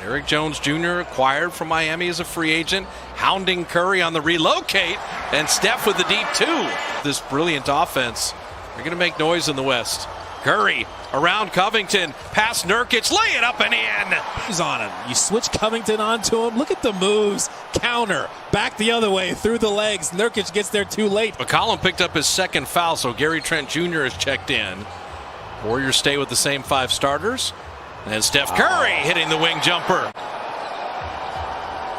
Eric Jones Jr. acquired from Miami as a free agent, hounding Curry on the relocate, and Steph with the deep two. This brilliant offense, they're going to make noise in the West. Curry around Covington, past Nurkic, lay it up and in. He's on him. You switch Covington onto him. Look at the moves. Counter. Back the other way, through the legs. Nurkic gets there too late. McCollum picked up his second foul, so Gary Trent Jr. has checked in. Warriors stay with the same 5 starters. And Steph Curry hitting the wing jumper.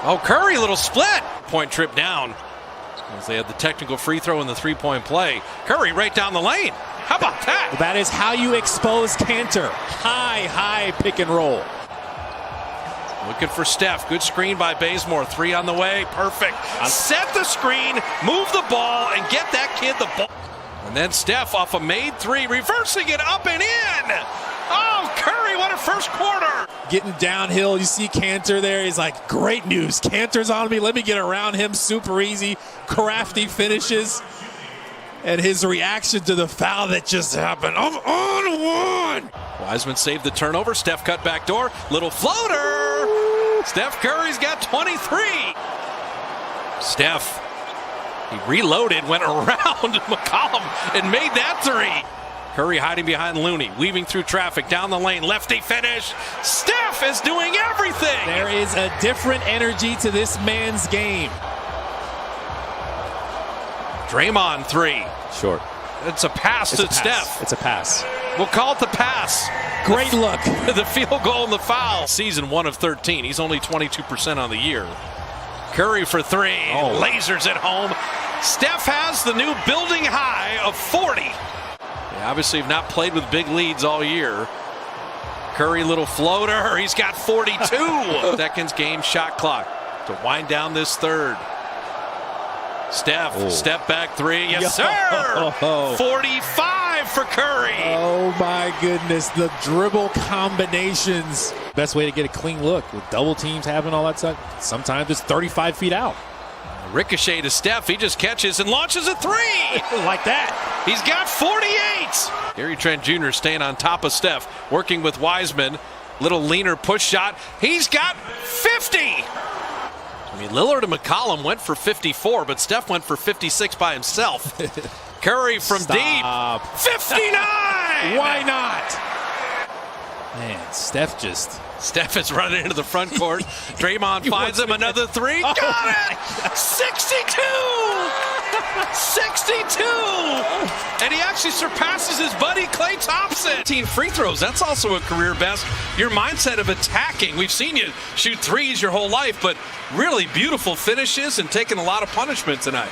Oh, Curry, little split. Point trip down. As they had the technical free throw and the three-point play. Curry right down the lane. How about that? That is how you expose Kanter. High pick and roll. Looking for Steph. Good screen by Bazemore. 3 on the way. Perfect. Set the screen, move the ball, and get that kid the ball. And then Steph off a made 3, reversing it up and in. Oh, Curry, what a first quarter. Getting downhill, you see Kanter there. He's like, great news. Kanter's on me. Let me get around him. Super easy. Crafty finishes. And his reaction to the foul that just happened. I'm on one. Wiseman saved the turnover. Steph cut back door. Little floater. Steph Curry's got 23. Steph, he reloaded, went around McCollum and made that 3. Curry hiding behind Looney, weaving through traffic, down the lane, lefty finish. Steph is doing everything. There is a different energy to this man's game. Draymond 3. Short. It's a pass to Steph. It's a pass. We'll call it the pass. Great look. The field goal and the foul. Season 1 of 13. He's only 22% on the year. Curry for 3. Oh. Lasers at home. Steph has the new building high of 40. They obviously have not played with big leads all year. Curry, little floater. He's got 42. Seconds game shot clock to wind down this third. Steph, step back 3. Yes, sir. 45 for Curry. Oh, my goodness. The dribble combinations. Best way to get a clean look with double teams having all that stuff. Sometimes it's 35 feet out. Ricochet to Steph. He just catches and launches a 3. Like that. He's got 48. Gary Trent Jr. staying on top of Steph, working with Wiseman. Little leaner push shot. He's got 50. I mean, Lillard and McCollum went for 54, but Steph went for 56 by himself. Curry from deep. 59. Why not? Man, Steph is running into the front court. Draymond finds him, another 3. Got it! 62! 62! And he actually surpasses his buddy Klay Thompson. 18 free throws, that's also a career best. Your mindset of attacking. We've seen you shoot 3s your whole life, but really beautiful finishes and taking a lot of punishment tonight.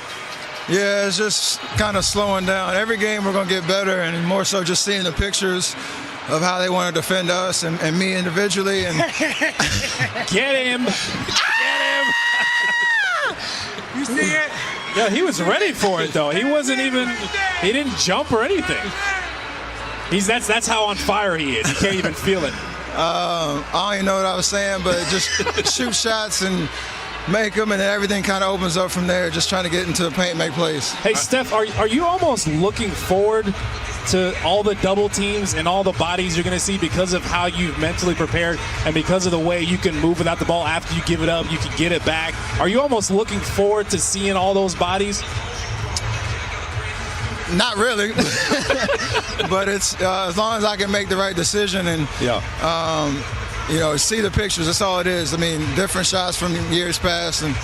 Yeah, it's just kind of slowing down. Every game we're going to get better, and more so just seeing the pictures of how they want to defend us and me individually. And Get him. Get him. you see it? Yeah, he was ready for it, though. He didn't jump or anything. That's how on fire he is. You can't even feel it. I don't even know what I was saying, but just shoot shots and make them, and then everything kind of opens up from there, just trying to get into the paint, make plays. Hey, Steph, are you almost looking forward to all the double teams and all the bodies you're going to see because of how you've mentally prepared and because of the way you can move without the ball after you give it up, you can get it back? Are you almost looking forward to seeing all those bodies? Not really, but it's as long as I can make the right decision and see the pictures. That's all it is. I mean, different shots from years past, and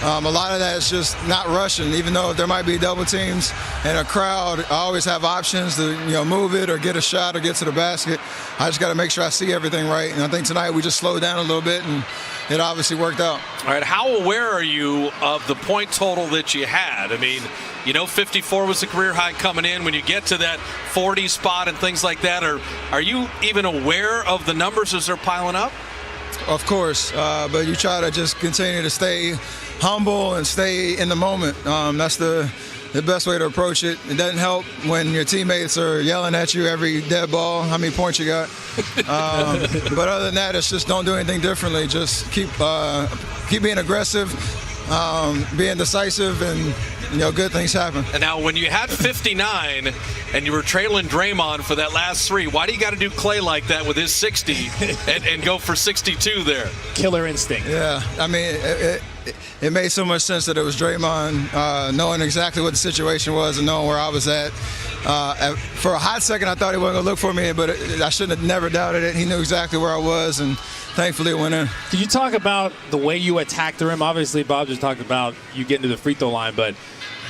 a lot of that is just not rushing. Even though there might be double teams and a crowd, I always have options to move it or get a shot or get to the basket. I just got to make sure I see everything right. And I think tonight we just slowed down a little bit, and it obviously worked out. All right, how aware are you of the point total that you had? I mean, 54 was the career high coming in. When you get to that 40 spot and things like that, are you even aware of the numbers as they're piling up? Of course, but you try to just continue to stay humble and stay in the moment. That's the best way to approach it. It doesn't help when your teammates are yelling at you every dead ball, how many points you got. But other than that, it's just don't do anything differently. Just keep being aggressive, being decisive, and good things happen. And now, when you had 59 and you were trailing Draymond for that last three, why do you got to do Klay like that with his 60 and go for 62 there? Killer instinct. Yeah, I mean, it made so much sense that it was Draymond, knowing exactly what the situation was and knowing where I was at. For a hot second, I thought he wasn't going to look for me, but I shouldn't have never doubted it. He knew exactly where I was, and thankfully it went in. Can you talk about the way you attacked the rim? Obviously, Bob just talked about you getting to the free throw line, but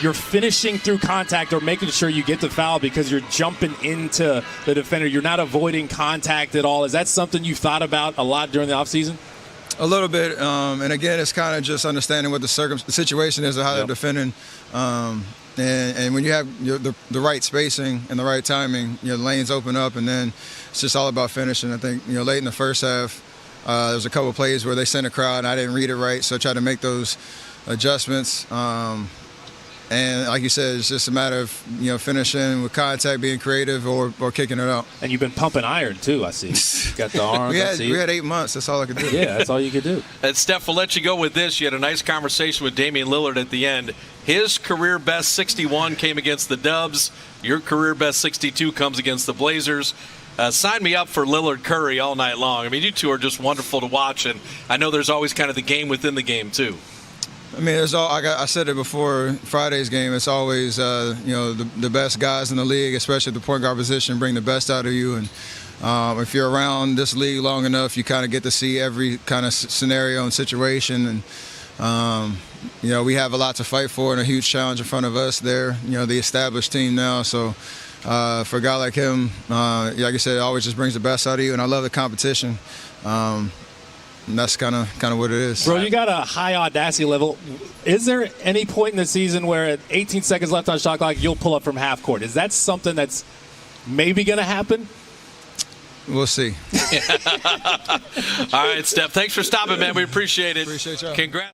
you're finishing through contact or making sure you get the foul because you're jumping into the defender. You're not avoiding contact at all. Is that something you thought about a lot during the offseason? A little bit, and again, it's kind of just understanding what the situation is or how they're defending. And when you have the right spacing and the right timing, the lanes open up, and then it's just all about finishing. I think late in the first half, there was a couple of plays where they sent a crowd, and I didn't read it right, so I tried to make those adjustments. And like you said, it's just a matter of finishing with contact, being creative, or kicking it out. And you've been pumping iron too, I see. Got the arms. we had 8 months. That's all I could do. Yeah, that's all you could do. And Steph, we'll let you go with this. You had a nice conversation with Damian Lillard at the end. His career best 61 came against the Dubs. Your career best 62 comes against the Blazers. Sign me up for Lillard Curry all night long. I mean, you two are just wonderful to watch, and I know there's always kind of the game within the game too. I mean, I said it before Friday's game. It's always, the best guys in the league, especially at the point guard position, bring the best out of you. And if you're around this league long enough, you kind of get to see every kind of scenario and situation. And, we have a lot to fight for and a huge challenge in front of us there, the established team now. So for a guy like him, like I said, it always just brings the best out of you. And I love the competition. And that's kind of what it is. Bro, you got a high audacity level. Is there any point in the season where at 18 seconds left on shot clock, you'll pull up from half court? Is that something that's maybe going to happen? We'll see. All right, Steph. Thanks for stopping, man. We appreciate it. Appreciate y'all. Congrats.